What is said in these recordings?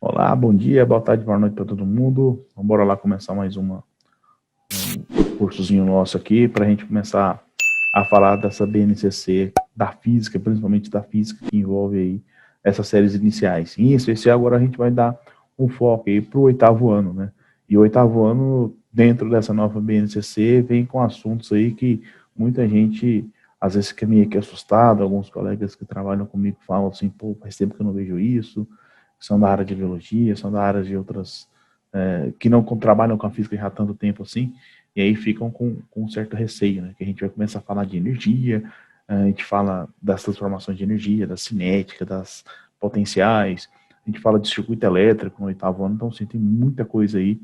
Olá, bom dia, boa tarde, boa noite para todo mundo. Vamos embora lá começar mais um cursozinho nosso aqui para a gente começar a falar dessa BNCC, da física, principalmente da física que envolve aí essas séries iniciais. Em especial, agora a gente vai dar um foco aí para o oitavo ano, né? E o oitavo ano, dentro dessa nova BNCC, vem com assuntos aí que muita gente às vezes fica meio que assustado. Alguns colegas que trabalham comigo falam assim, pô, faz tempo que eu não vejo isso, são da área de biologia, são da área de outras, que não trabalham com a física já há tanto tempo assim, e aí ficam com um certo receio, né? Que a gente vai começar a falar de energia, a gente fala das transformações de energia, da cinética, das potenciais, a gente fala de circuito elétrico no oitavo ano, então sim, tem muita coisa aí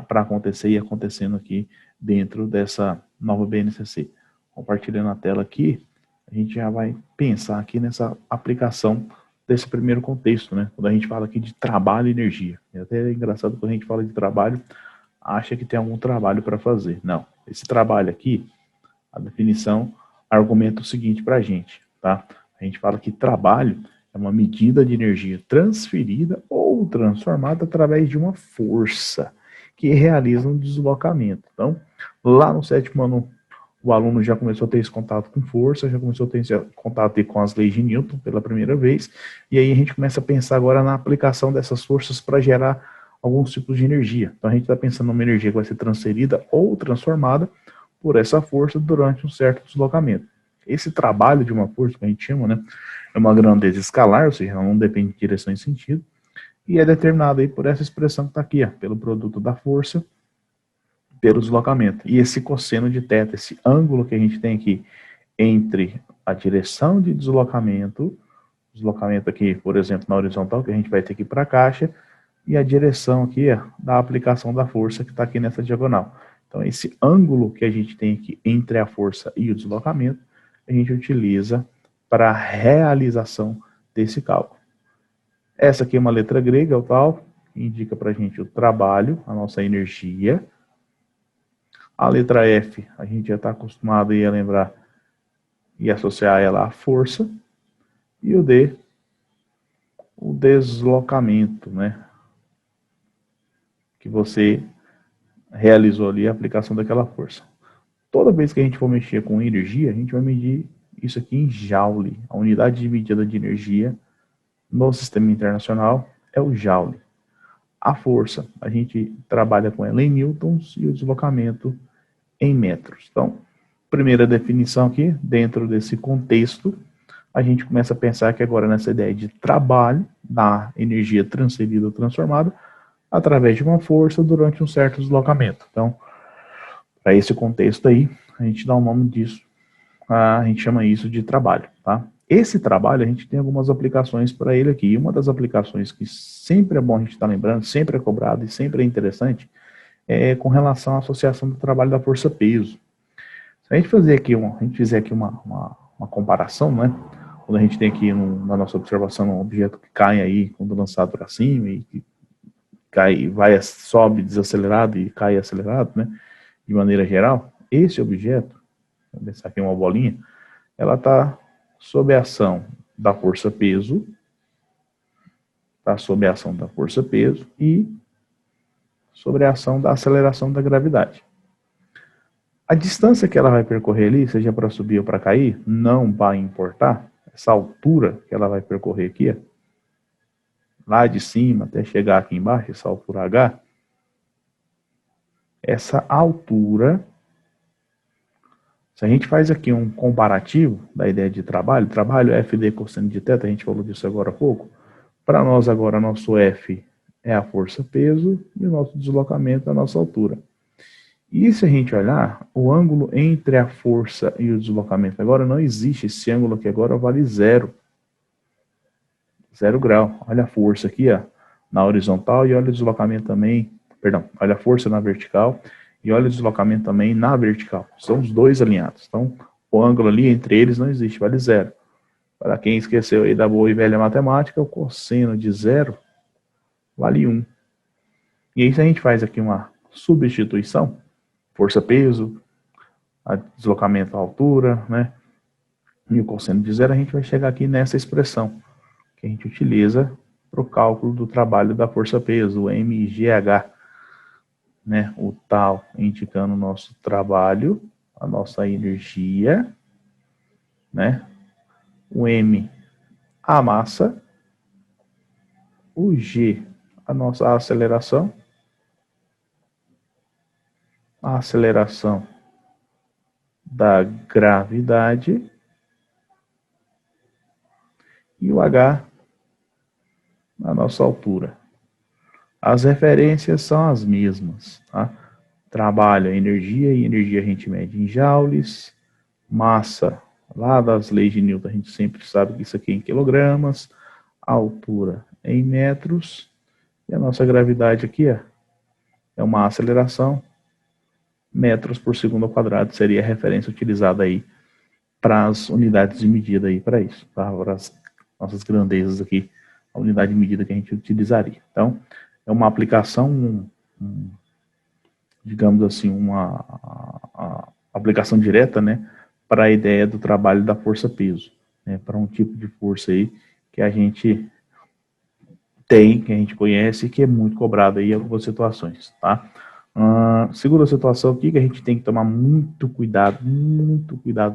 para acontecer e acontecendo aqui dentro dessa nova BNCC. Compartilhando a tela aqui, a gente já vai pensar aqui nessa aplicação desse primeiro contexto, né? Quando a gente fala aqui de trabalho e energia. É até engraçado quando a gente fala de trabalho, acha que tem algum trabalho para fazer. Não. Esse trabalho aqui, a definição argumenta o seguinte para a gente, tá? A gente fala que trabalho é uma medida de energia transferida ou transformada através de uma força que realiza um deslocamento. Então, lá no sétimo ano, o aluno já começou a ter esse contato com força, já começou a ter esse contato com as leis de Newton pela primeira vez, e aí a gente começa a pensar agora na aplicação dessas forças para gerar alguns tipos de energia. Então a gente está pensando numa energia que vai ser transferida ou transformada por essa força durante um certo deslocamento. Esse trabalho de uma força, que a gente chama, né, é uma grandeza escalar, ou seja, não depende de direção e sentido, e é determinado aí por essa expressão que está aqui, ó, pelo produto da força pelo deslocamento. E esse cosseno de θ, esse ângulo que a gente tem aqui entre a direção de deslocamento aqui, por exemplo, na horizontal, que a gente vai ter aqui para a caixa, e a direção aqui da aplicação da força que está aqui nessa diagonal. Então, esse ângulo que a gente tem aqui entre a força e o deslocamento, a gente utiliza para a realização desse cálculo. Essa aqui é uma letra grega, o tal, que indica para a gente o trabalho, a nossa energia. A letra F, a gente já está acostumado a lembrar e associar ela à força. E o D, o deslocamento, né? Que você realizou ali a aplicação daquela força. Toda vez que a gente for mexer com energia, a gente vai medir isso aqui em Joule. A unidade de medida de energia no sistema internacional é o Joule. A força, a gente trabalha com ela em newtons e o deslocamento em metros. Então, primeira definição aqui, dentro desse contexto, a gente começa a pensar que agora nessa ideia de trabalho, da energia transferida ou transformada, através de uma força durante um certo deslocamento. Então, para esse contexto aí, a gente dá o nome disso, a gente chama isso de trabalho, tá? Esse trabalho, a gente tem algumas aplicações para ele aqui. E uma das aplicações que sempre é bom a gente estar lembrando, sempre é cobrado e sempre é interessante, é com relação à associação do trabalho da força-peso. Se a gente fizer aqui uma comparação, né? Quando a gente tem aqui na nossa observação um objeto que cai aí, quando lançado para cima, e que cai, sobe desacelerado e cai acelerado, né? De maneira geral, esse objeto, vamos pensar aqui uma bolinha, ela está sob a ação da força-peso, está sob a ação da força-peso e sobre a ação da aceleração da gravidade. A distância que ela vai percorrer ali, seja para subir ou para cair, não vai importar. Essa altura que ela vai percorrer aqui, lá de cima até chegar aqui embaixo, essa altura H, essa altura, se a gente faz aqui um comparativo da ideia de trabalho é FD cosseno de θ, a gente falou disso agora há pouco. Para nós agora, nosso F é a força-peso e o nosso deslocamento é a nossa altura. E se a gente olhar, o ângulo entre a força e o deslocamento agora não existe. Esse ângulo aqui agora vale 0. 0 grau. Olha a força aqui, ó, na horizontal, e olha o deslocamento também. Perdão, olha a força na vertical e olha o deslocamento também na vertical. São os dois alinhados. Então, o ângulo ali entre eles não existe, vale 0. Para quem esqueceu aí da boa e velha matemática, o cosseno de 0 vale 1. E aí, se a gente faz aqui uma substituição, força-peso, deslocamento à altura, né? E o cosseno de 0, a gente vai chegar aqui nessa expressão que a gente utiliza para o cálculo do trabalho da força-peso, o MGH, né? O tal indicando o nosso trabalho, a nossa energia, né? O M, a massa, o G, a nossa aceleração, a aceleração da gravidade, e o H, a nossa altura. As referências são as mesmas, tá? Trabalho é energia, e energia a gente mede em joules. Massa, lá das leis de Newton, a gente sempre sabe que isso aqui é em quilogramas. A altura é em metros. E a nossa gravidade aqui é uma aceleração. Metros por segundo ao quadrado seria a referência utilizada aí para as unidades de medida aí para isso, tá? Para as nossas grandezas aqui, a unidade de medida que a gente utilizaria. Então, é uma aplicação, digamos assim, uma aplicação direta, né, para a ideia do trabalho da força-peso, né, para um tipo de força aí que a gente tem, que a gente conhece e que é muito cobrado aí em algumas situações, tá? Segunda situação aqui que a gente tem que tomar muito cuidado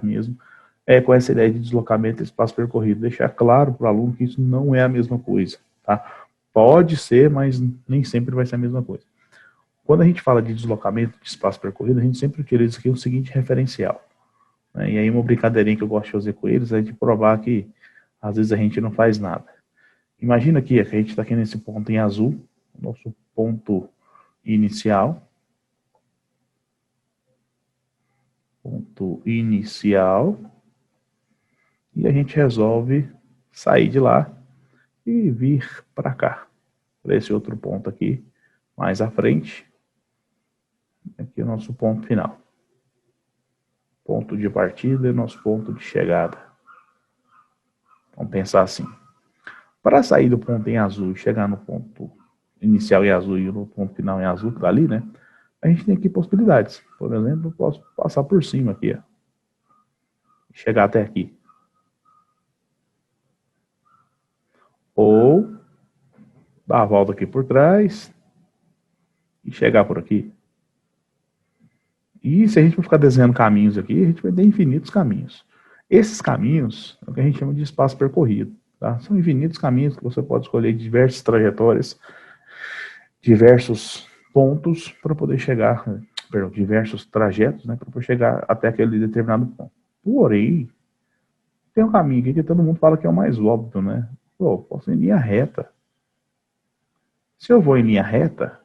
mesmo, é com essa ideia de deslocamento e espaço percorrido. Deixar claro para o aluno que isso não é a mesma coisa, tá? Pode ser, mas nem sempre vai ser a mesma coisa. Quando a gente fala de deslocamento de espaço percorrido, a gente sempre utiliza aqui o seguinte referencial, né? E aí uma brincadeirinha que eu gosto de fazer com eles é de provar que às vezes a gente não faz nada. Imagina aqui, que a gente está aqui nesse ponto em azul, nosso ponto inicial. Ponto inicial. E a gente resolve sair de lá e vir para cá, para esse outro ponto aqui, mais à frente. Aqui é o nosso ponto final. Ponto de partida e nosso ponto de chegada. Vamos pensar assim. Para sair do ponto em azul e chegar no ponto inicial em azul e no ponto final em azul, que tá ali, né? A gente tem aqui possibilidades. Por exemplo, eu posso passar por cima aqui, ó, chegar até aqui. Ou dar a volta aqui por trás e chegar por aqui. E se a gente for ficar desenhando caminhos aqui, a gente vai ter infinitos caminhos. Esses caminhos é o que a gente chama de espaço percorrido. Tá? São infinitos caminhos que você pode escolher diversas trajetórias, diversos pontos para poder chegar, diversos trajetos, né, para poder chegar até aquele determinado ponto. Porém, tem um caminho aqui que todo mundo fala que é o mais óbvio, né? Pô, posso ir em linha reta. Se eu vou em linha reta,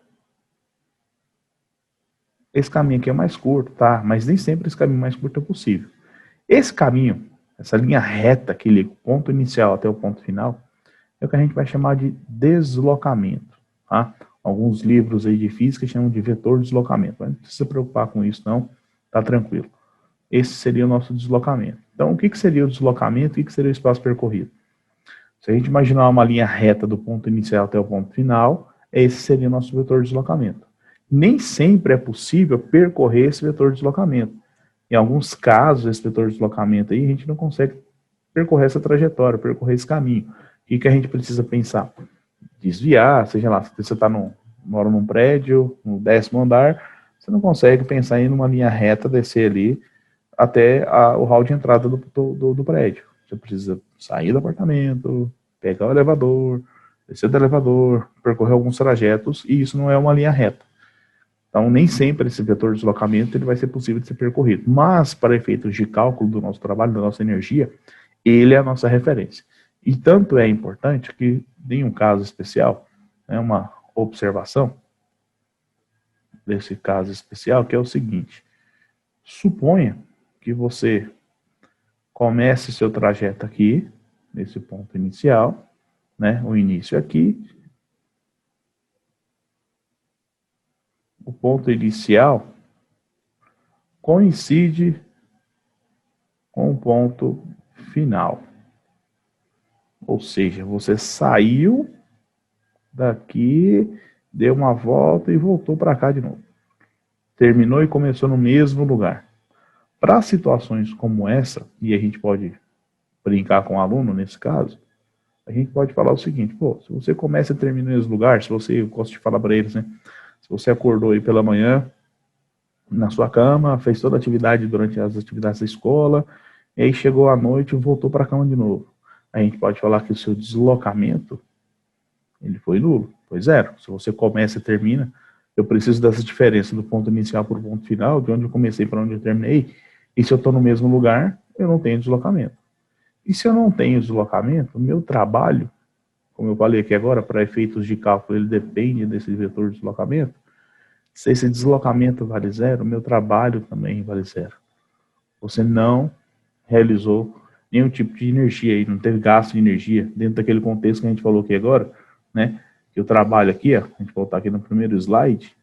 esse caminho aqui é mais curto, tá? Mas nem sempre esse caminho mais curto é possível. Esse caminho, essa linha reta que liga o ponto inicial até o ponto final, é o que a gente vai chamar de deslocamento, tá? Alguns livros aí de física chamam de vetor de deslocamento, mas não precisa se preocupar com isso não, tá tranquilo. Esse seria o nosso deslocamento. Então, o que seria o deslocamento e o que seria o espaço percorrido? Se a gente imaginar uma linha reta do ponto inicial até o ponto final, esse seria o nosso vetor de deslocamento. Nem sempre é possível percorrer esse vetor de deslocamento. Em alguns casos, esse vetor de deslocamento aí, a gente não consegue percorrer essa trajetória, percorrer esse caminho. O que a gente precisa pensar? Desviar, seja lá, se você mora num prédio, no 10º andar, você não consegue pensar em uma linha reta, descer ali até o hall de entrada do prédio. Você precisa sair do apartamento, pegar o elevador, descer do elevador, percorrer alguns trajetos, e isso não é uma linha reta. Então, nem sempre esse vetor de deslocamento ele vai ser possível de ser percorrido. Mas, para efeitos de cálculo do nosso trabalho, da nossa energia, ele é a nossa referência. E tanto é importante que, em um caso especial, é uma observação desse caso especial, que é o seguinte: suponha que você comece seu trajeto aqui, nesse ponto inicial, né? O início aqui. O ponto inicial coincide com o ponto final. Ou seja, você saiu daqui, deu uma volta e voltou para cá de novo. Terminou e começou no mesmo lugar. Para situações como essa, e a gente pode brincar com o aluno nesse caso, a gente pode falar o seguinte, pô, se você começa e termina no mesmo lugar, se você, eu gosto de falar para eles, né, se você acordou aí pela manhã, na sua cama, fez toda a atividade durante as atividades da escola, e aí chegou à noite e voltou para a cama de novo. A gente pode falar que o seu deslocamento, ele foi nulo, foi zero. Se você começa e termina, eu preciso dessa diferença do ponto inicial para o ponto final, de onde eu comecei para onde eu terminei, e se eu estou no mesmo lugar, eu não tenho deslocamento. E se eu não tenho deslocamento, o meu trabalho, como eu falei aqui agora, para efeitos de cálculo, ele depende desse vetor de deslocamento. Se esse deslocamento vale zero, o meu trabalho também vale zero. Você não realizou nenhum tipo de energia aí, não teve gasto de energia dentro daquele contexto que a gente falou aqui agora, né? Que o trabalho aqui, ó, a gente voltar aqui no primeiro slide,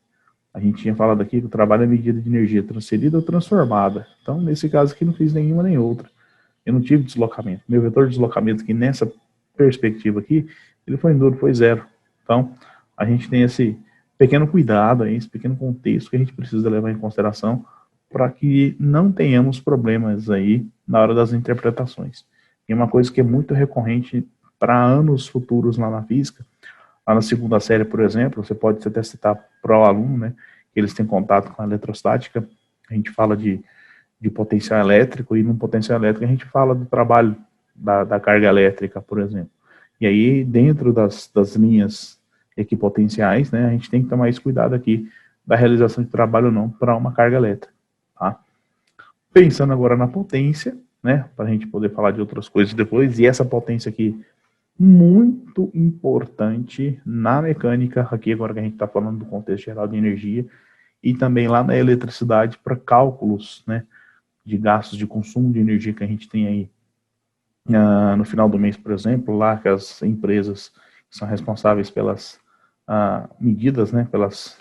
a gente tinha falado aqui que o trabalho é medida de energia transferida ou transformada. Então, nesse caso aqui, não fiz nenhuma nem outra. Eu não tive deslocamento. Meu vetor de deslocamento aqui nessa perspectiva aqui, ele foi nulo, foi zero. Então, a gente tem esse pequeno cuidado aí, esse pequeno contexto que a gente precisa levar em consideração para que não tenhamos problemas aí na hora das interpretações. E uma coisa que é muito recorrente para anos futuros lá na física, lá na segunda série, por exemplo, você pode até citar para o aluno, né, que eles têm contato com a eletrostática, a gente fala de potencial elétrico, e no potencial elétrico a gente fala do trabalho da carga elétrica, por exemplo. E aí, dentro das linhas equipotenciais, né, a gente tem que tomar esse cuidado aqui da realização de trabalho ou não para uma carga elétrica. Tá? Pensando agora na potência, né, para a gente poder falar de outras coisas depois, e essa potência aqui, muito importante na mecânica, aqui agora que a gente está falando do contexto geral de energia, e também lá na eletricidade para cálculos, né, de gastos de consumo de energia que a gente tem aí no final do mês, por exemplo, lá que as empresas que são responsáveis pelas medidas, né, pelas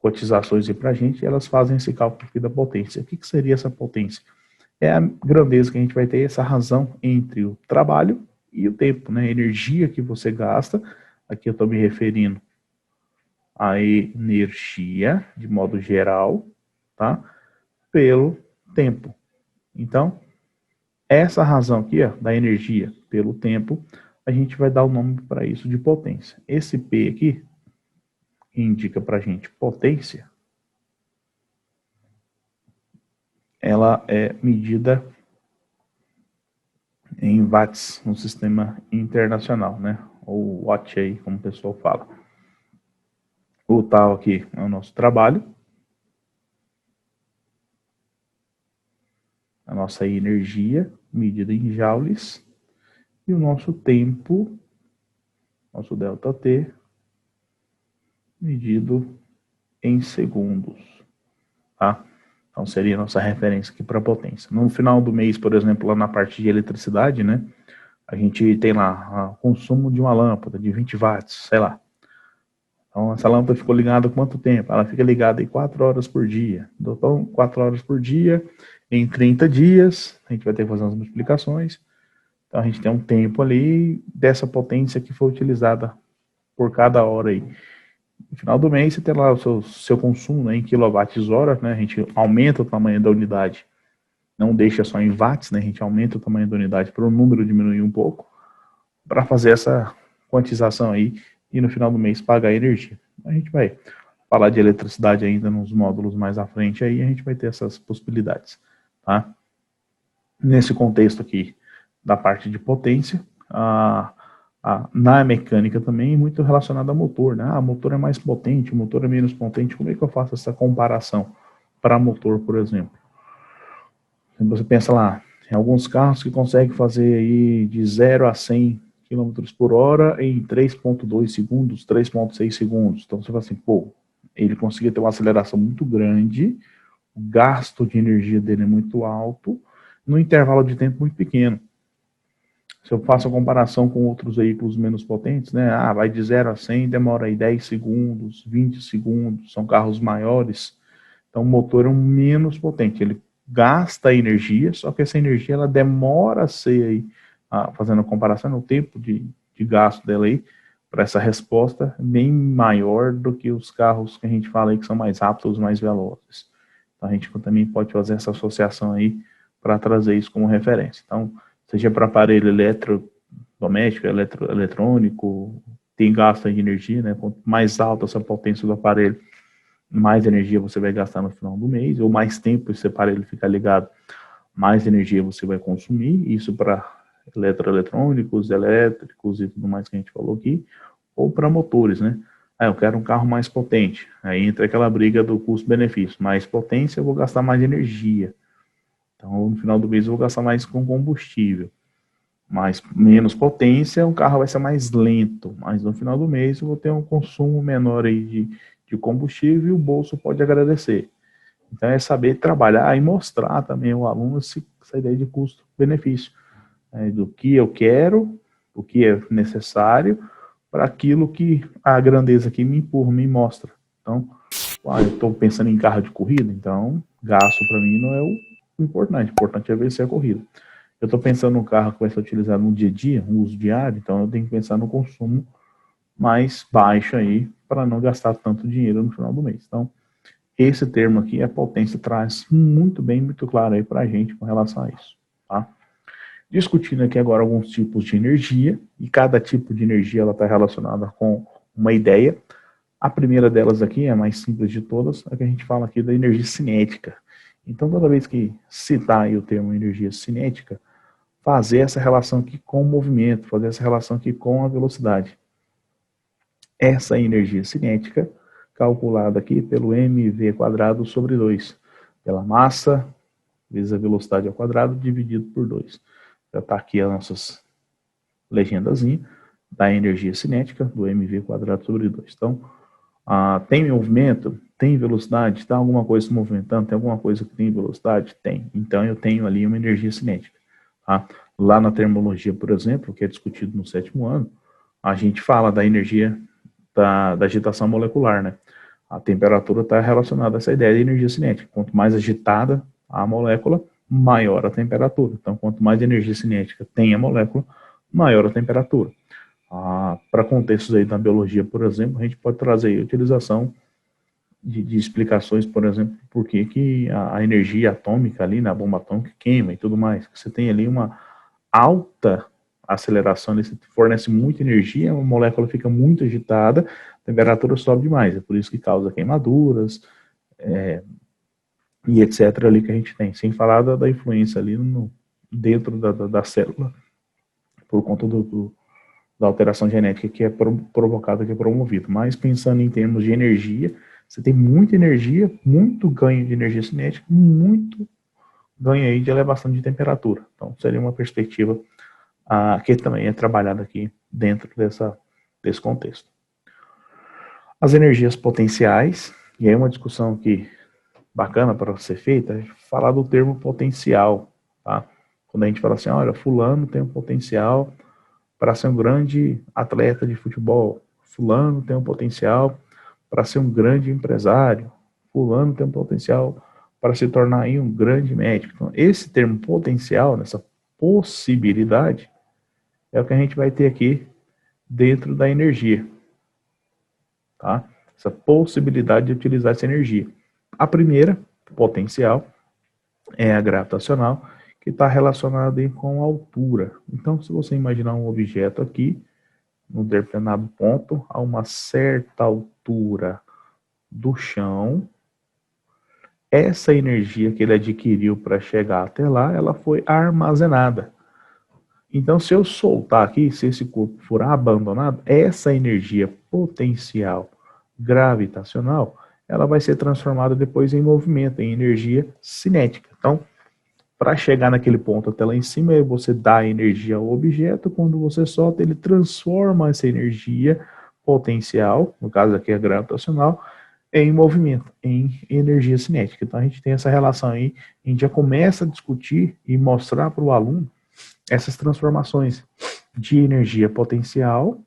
cotizações para a gente, elas fazem esse cálculo aqui da potência. O que seria essa potência? É a grandeza que a gente vai ter, essa razão entre o trabalho e o tempo, né, a energia que você gasta, aqui eu estou me referindo à energia, de modo geral, tá, pelo tempo. Então, essa razão aqui, ó, da energia pelo tempo, a gente vai dar o nome para isso de potência. Esse P aqui, que indica para a gente potência, ela é medida em watts no sistema internacional, né? Ou watt aí, como o pessoal fala. O tal aqui é o nosso trabalho, a nossa energia, medida em joules, e o nosso tempo, nosso ΔT, medido em segundos, tá? Então seria a nossa referência aqui para potência. No final do mês, por exemplo, lá na parte de eletricidade, né? A gente tem lá o consumo de uma lâmpada de 20 watts, sei lá. Então essa lâmpada ficou ligada quanto tempo? Ela fica ligada em 4 horas por dia. Então 4 horas por dia, em 30 dias, a gente vai ter que fazer umas multiplicações. Então a gente tem um tempo ali dessa potência que foi utilizada por cada hora aí. No final do mês você tem lá o seu consumo, né, em quilowatts-hora, né, a gente aumenta o tamanho da unidade, não deixa só em watts, né, a gente aumenta o tamanho da unidade para o número diminuir um pouco, para fazer essa quantização aí e no final do mês pagar a energia. A gente vai falar de eletricidade ainda nos módulos mais à frente, aí a gente vai ter essas possibilidades. Tá? Nesse contexto aqui da parte de potência, na mecânica também, muito relacionado a motor, né? O motor é mais potente, o motor é menos potente. Como é que eu faço essa comparação para motor, por exemplo? Você pensa lá, em alguns carros que conseguem fazer aí de 0 a 100 km por hora em 3,2 segundos, 3,6 segundos. Então você fala assim, pô, ele conseguia ter uma aceleração muito grande, o gasto de energia dele é muito alto, no intervalo de tempo muito pequeno. Se eu faço a comparação com outros veículos menos potentes, né? Vai de 0 a 100, demora aí 10 segundos, 20 segundos, são carros maiores. Então o motor é um menos potente, ele gasta energia, só que essa energia ela demora a ser aí, fazendo a comparação, o tempo de gasto dela aí, para essa resposta, bem maior do que os carros que a gente fala aí que são mais rápidos, mais velozes. Então a gente também pode fazer essa associação aí para trazer isso como referência. Então, seja para aparelho doméstico, eletrônico, tem gasto de energia, né? Quanto mais alta essa potência do aparelho, mais energia você vai gastar no final do mês, ou mais tempo esse aparelho ficar ligado, mais energia você vai consumir, isso para eletroeletrônicos, elétricos e tudo mais que a gente falou aqui, ou para motores, né? Eu quero um carro mais potente. Aí entra aquela briga do custo-benefício. Mais potência, eu vou gastar mais energia. Então, no final do mês, eu vou gastar mais com combustível. Mais, menos potência, o carro vai ser mais lento. Mas no final do mês, eu vou ter um consumo menor aí de combustível e o bolso pode agradecer. Então, é saber trabalhar e mostrar também ao aluno essa ideia de custo-benefício. Do que eu quero, o que é necessário, para aquilo que a grandeza aqui me empurra, me mostra. Então, eu estou pensando em carro de corrida, então gasto para mim não é o importante. O importante é vencer a corrida. Eu estou pensando num carro que vai ser utilizado no dia a dia, um uso diário, então eu tenho que pensar no consumo mais baixo aí, para não gastar tanto dinheiro no final do mês. Então, esse termo aqui, a potência, traz muito bem, muito claro aí para a gente com relação a isso, tá? Discutindo aqui agora alguns tipos de energia, e cada tipo de energia ela está relacionada com uma ideia. A primeira delas aqui, a mais simples de todas, é que a gente fala aqui da energia cinética. Então, toda vez que citar aí o termo energia cinética, fazer essa relação aqui com o movimento, fazer essa relação aqui com a velocidade. Essa energia cinética, calculada aqui pelo mv² sobre 2, pela massa vezes a velocidade ao quadrado dividido por 2. Já está aqui as nossas legendazinhas da energia cinética, do mv² sobre 2. Então, tem movimento? Tem velocidade? Está alguma coisa se movimentando? Tem alguma coisa que tem velocidade? Tem. Então, eu tenho ali uma energia cinética. Tá? Lá na termologia, por exemplo, que é discutido no 7º ano, a gente fala da energia da agitação molecular, né? A temperatura está relacionada a essa ideia de energia cinética. Quanto mais agitada a molécula, maior a temperatura. Então, quanto mais energia cinética tem a molécula, maior a temperatura. Para contextos aí da biologia, por exemplo, a gente pode trazer a utilização de explicações, por exemplo, por que a energia atômica ali na bomba atômica queima e tudo mais. Você tem ali uma alta aceleração, ele fornece muita energia, a molécula fica muito agitada, a temperatura sobe demais, é por isso que causa queimaduras, e etc. ali que a gente tem, sem falar da influência ali dentro da célula, por conta da alteração genética que é provocada, que é promovida. Mas pensando em termos de energia, você tem muita energia, muito ganho de energia cinética, muito ganho aí de elevação de temperatura. Então, seria uma perspectiva que também é trabalhada aqui dentro desse contexto. As energias potenciais, e aí uma discussão que bacana para ser feita, é falar do termo potencial, tá? Quando a gente fala assim, olha, fulano tem um potencial para ser um grande atleta de futebol, fulano tem um potencial para ser um grande empresário, fulano tem um potencial para se tornar aí um grande médico. Então, esse termo potencial, nessa possibilidade, é o que a gente vai ter aqui dentro da energia, tá? Essa possibilidade de utilizar essa energia. A primeira, potencial, é a gravitacional, que está relacionada aí com a altura. Então, se você imaginar um objeto aqui, num determinado ponto, a uma certa altura do chão, essa energia que ele adquiriu para chegar até lá, ela foi armazenada. Então, se eu soltar aqui, se esse corpo for abandonado, essa energia potencial gravitacional, ela vai ser transformada depois em movimento, em energia cinética. Então, para chegar naquele ponto até lá em cima, você dá energia ao objeto, quando você solta, ele transforma essa energia potencial, no caso aqui é gravitacional, em movimento, em energia cinética. Então, a gente tem essa relação aí, a gente já começa a discutir e mostrar para o aluno essas transformações de energia potencial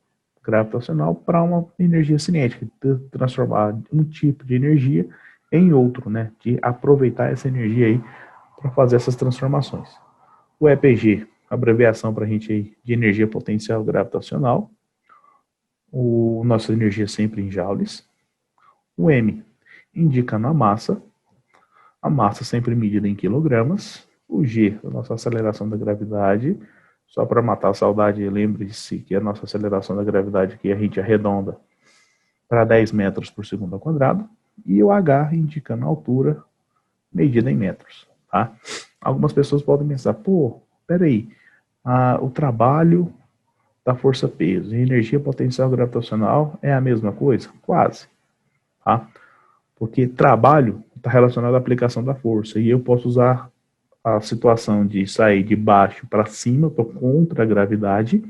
gravitacional para uma energia cinética, transformar um tipo de energia em outro, né? De aproveitar essa energia aí para fazer essas transformações. O EPG, abreviação para a gente aí de energia potencial gravitacional. Nossa energia sempre em joules. O M, indicando a massa sempre medida em quilogramas. O G, a nossa aceleração da gravidade, só para matar a saudade, lembre-se que a nossa aceleração da gravidade aqui a gente arredonda para 10 metros por segundo ao quadrado, e o H indicando a altura medida em metros. Tá? Algumas pessoas podem pensar, pô, peraí, o trabalho da força-peso e energia potencial gravitacional é a mesma coisa? Quase. Tá? Porque trabalho está relacionado à aplicação da força, e eu posso usar a situação de sair de baixo para cima, estou contra a gravidade,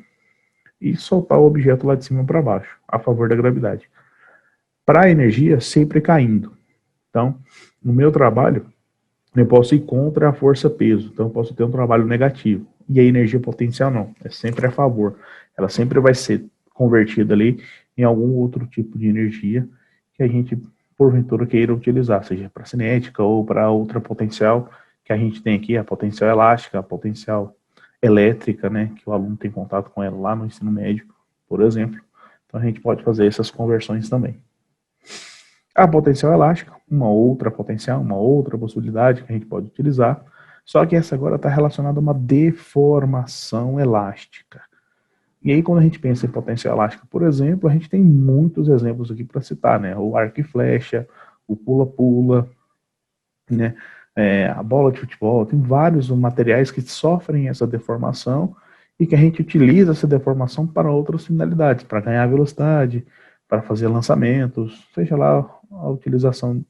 e soltar o objeto lá de cima para baixo, a favor da gravidade. Para a energia, sempre caindo. Então, no meu trabalho, eu posso ir contra a força-peso, então eu posso ter um trabalho negativo. E a energia potencial não, é sempre a favor. Ela sempre vai ser convertida ali em algum outro tipo de energia que a gente, porventura, queira utilizar, seja para cinética ou para outra potencial que a gente tem aqui, a potencial elástica, a potencial elétrica, né, que o aluno tem contato com ela lá no ensino médio, por exemplo. Então a gente pode fazer essas conversões também. A potencial elástica, uma outra potencial, uma outra possibilidade que a gente pode utilizar, só que essa agora está relacionada a uma deformação elástica. E aí, quando a gente pensa em potencial elástica, por exemplo, a gente tem muitos exemplos aqui para citar, né? O arco e flecha, o pula-pula, né? A bola de futebol, tem vários materiais que sofrem essa deformação e que a gente utiliza essa deformação para outras finalidades, para ganhar velocidade, para fazer lançamentos, seja lá a utilização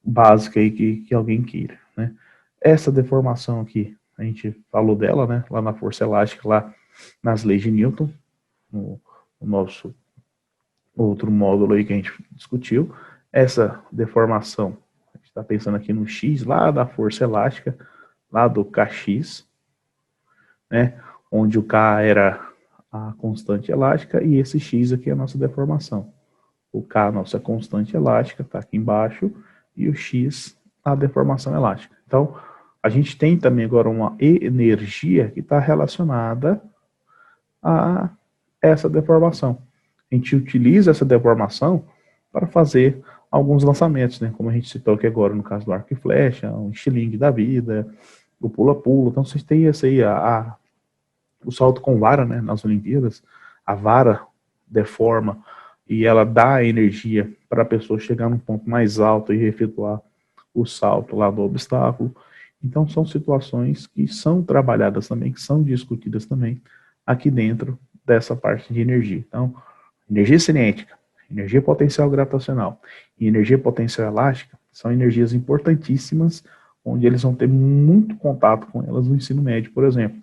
básica aí que alguém queira, né? Essa deformação aqui, a gente falou dela, né? Lá na força elástica, lá nas leis de Newton, no nosso outro módulo aí que a gente discutiu. Essa deformação, a gente está pensando aqui no X, lá da força elástica, lá do Kx, né? Onde o K era a constante elástica e esse X aqui é a nossa deformação. O K, a nossa constante elástica, está aqui embaixo, e o X, a deformação elástica. Então, a gente tem também agora uma energia que está relacionada a essa deformação. A gente utiliza essa deformação para fazer alguns lançamentos, né? Como a gente citou aqui agora no caso do arco e flecha, um estilingue da vida, o pula-pula. Então, vocês têm esse aí, o salto com vara, né? Nas Olimpíadas, a vara deforma e ela dá energia para a pessoa chegar num ponto mais alto e efetuar o salto lá do obstáculo. Então, são situações que são trabalhadas também, que são discutidas também aqui dentro dessa parte de energia. Então, energia cinética, energia potencial gravitacional e energia potencial elástica são energias importantíssimas, onde eles vão ter muito contato com elas no ensino médio, por exemplo.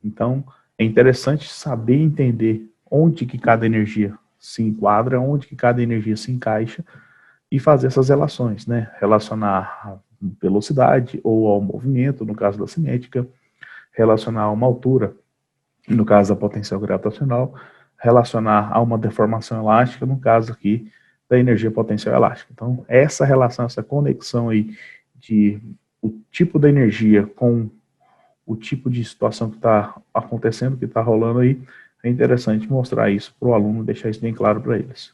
Então, é interessante saber entender onde que cada energia se enquadra, onde que cada energia se encaixa e fazer essas relações, né? Relacionar a velocidade ou ao movimento, no caso da cinética, relacionar a uma altura, no caso da potencial gravitacional, relacionar a uma deformação elástica, no caso aqui da energia potencial elástica. Então, essa relação, essa conexão aí de o tipo da energia com o tipo de situação que está acontecendo, que está rolando aí, é interessante mostrar isso para o aluno, deixar isso bem claro para eles.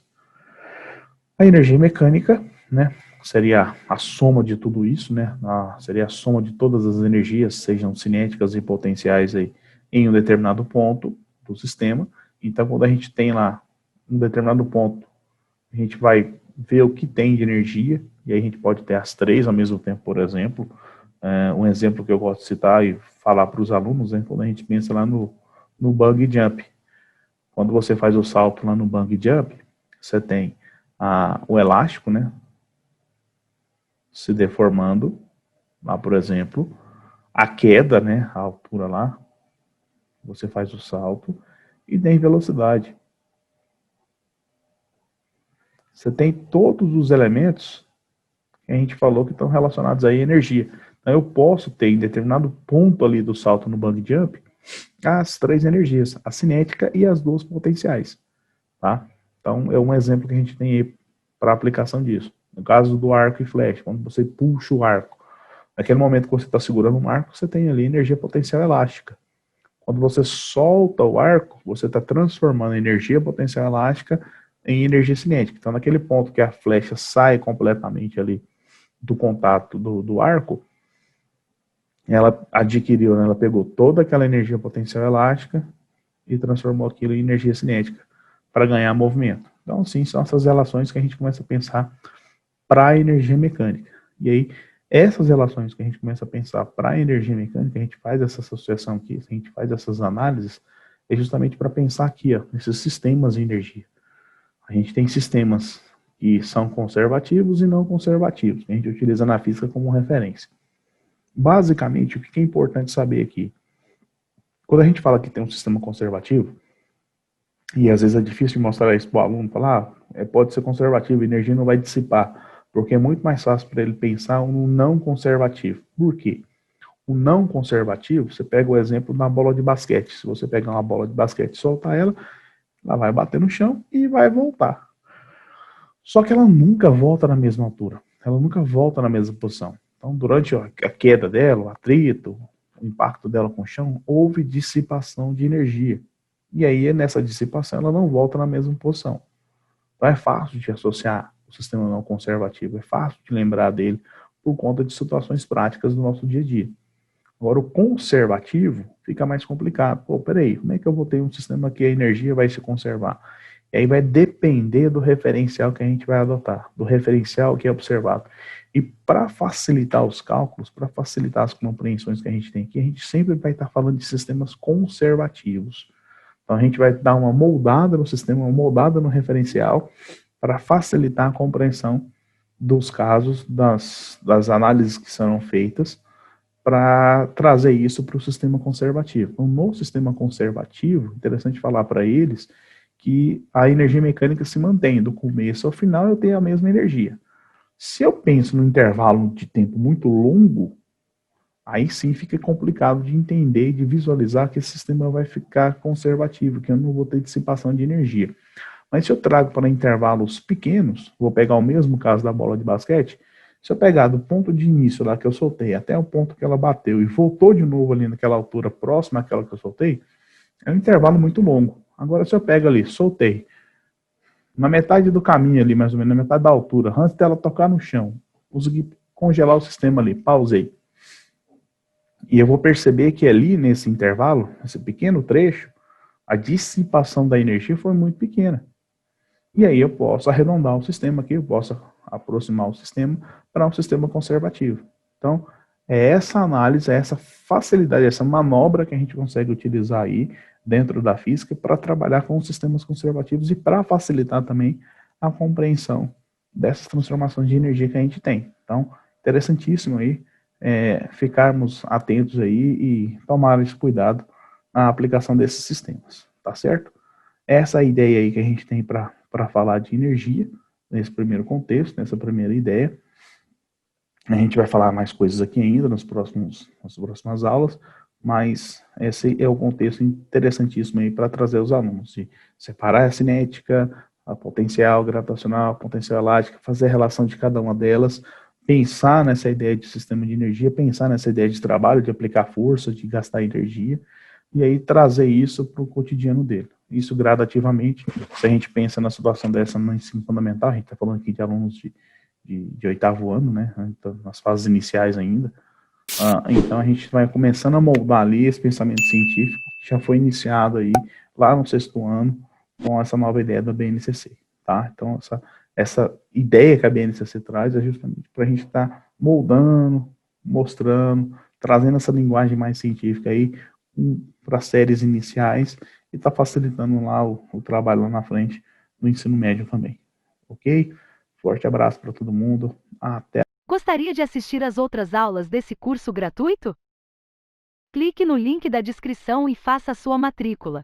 A energia mecânica, né, seria a soma de tudo isso, né, seria a soma de todas as energias, sejam cinéticas e potenciais aí, em um determinado ponto do sistema. Então, quando a gente tem lá um determinado ponto, a gente vai ver o que tem de energia, e aí a gente pode ter as três ao mesmo tempo, por exemplo. Um exemplo que eu gosto de citar e falar para os alunos, né, quando a gente pensa lá no bungee jump. Quando você faz o salto lá no bungee jump, você tem o elástico, né, se deformando, lá por exemplo, a queda, né, a altura lá, você faz o salto, e tem velocidade. Você tem todos os elementos que a gente falou que estão relacionados à energia. Então eu posso ter em determinado ponto ali do salto no bungee jump as três energias, a cinética e as duas potenciais, tá? Então é um exemplo que a gente tem aí para aplicação disso. No caso do arco e flecha, quando você puxa o arco, naquele momento que você está segurando um arco, você tem ali energia potencial elástica. Quando você solta o arco, você está transformando a energia potencial elástica em energia cinética. Então, naquele ponto que a flecha sai completamente ali do contato do arco, ela adquiriu, né, ela pegou toda aquela energia potencial elástica e transformou aquilo em energia cinética para ganhar movimento. Então, sim, são essas relações que a gente começa a pensar para a energia mecânica. E aí, essas relações que a gente começa a pensar para a energia mecânica, a gente faz essa associação aqui, a gente faz essas análises, é justamente para pensar aqui, ó, nesses sistemas de energia. A gente tem sistemas que são conservativos e não conservativos, que a gente utiliza na física como referência. Basicamente, o que é importante saber aqui? Quando a gente fala que tem um sistema conservativo, e às vezes é difícil de mostrar isso para o aluno, falar, pode ser conservativo, a energia não vai dissipar, porque é muito mais fácil para ele pensar no não conservativo. Por quê? O não conservativo, você pega o exemplo da bola de basquete. Se você pegar uma bola de basquete e soltar ela vai bater no chão e vai voltar. Só que ela nunca volta na mesma altura, ela nunca volta na mesma posição. Então, durante a queda dela, o atrito, o impacto dela com o chão, houve dissipação de energia. E aí, nessa dissipação, ela não volta na mesma posição. Então, é fácil de associar o sistema não conservativo, é fácil de lembrar dele por conta de situações práticas do nosso dia a dia. Agora, o conservativo fica mais complicado. Pô, peraí, como é que eu vou ter um sistema que a energia vai se conservar? E aí vai depender do referencial que a gente vai adotar, do referencial que é observado. E para facilitar os cálculos, para facilitar as compreensões que a gente tem aqui, a gente sempre vai estar falando de sistemas conservativos. Então a gente vai dar uma moldada no sistema, uma moldada no referencial, para facilitar a compreensão dos casos, das análises que serão feitas, para trazer isso para o sistema conservativo. Então, no sistema conservativo, interessante falar para eles que a energia mecânica se mantém, do começo ao final eu tenho a mesma energia. Se eu penso no intervalo de tempo muito longo, aí sim fica complicado de entender e de visualizar que esse sistema vai ficar conservativo, que eu não vou ter dissipação de energia. Mas se eu trago para intervalos pequenos, vou pegar o mesmo caso da bola de basquete, se eu pegar do ponto de início lá que eu soltei até o ponto que ela bateu e voltou de novo ali naquela altura próxima àquela que eu soltei, é um intervalo muito longo. Agora, se eu pego ali, soltei, na metade do caminho ali, mais ou menos, na metade da altura, antes dela tocar no chão, consegui congelar o sistema ali, pausei. E eu vou perceber que ali, nesse intervalo, nesse pequeno trecho, a dissipação da energia foi muito pequena. E aí eu posso arredondar o sistema aqui, eu posso aproximar o sistema para um sistema conservativo. Então, é essa análise, é essa facilidade, essa manobra que a gente consegue utilizar aí dentro da física para trabalhar com os sistemas conservativos e para facilitar também a compreensão dessas transformações de energia que a gente tem. Então, interessantíssimo aí ficarmos atentos aí e tomar esse cuidado na aplicação desses sistemas, tá certo? Essa ideia aí que a gente tem para falar de energia, nesse primeiro contexto, nessa primeira ideia. A gente vai falar mais coisas aqui ainda nas próximas aulas, mas esse é o contexto interessantíssimo aí para trazer os alunos, de separar a cinética, a potencial gravitacional, a potencial elástica, fazer a relação de cada uma delas, pensar nessa ideia de sistema de energia, pensar nessa ideia de trabalho, de aplicar força, de gastar energia, e aí trazer isso para o cotidiano dele. Isso gradativamente, se a gente pensa na situação dessa no ensino fundamental, a gente está falando aqui de alunos de oitavo ano, né, então, nas fases iniciais ainda, então a gente vai começando a moldar ali esse pensamento científico, que já foi iniciado aí lá no sexto ano, com essa nova ideia da BNCC, tá? Então essa ideia que a BNCC traz é justamente para a gente estar tá moldando, mostrando, trazendo essa linguagem mais científica aí para séries iniciais e está facilitando lá o trabalho lá na frente no ensino médio também, ok? Forte abraço para todo mundo, até. Gostaria de assistir às outras aulas desse curso gratuito? Clique no link da descrição e faça sua matrícula.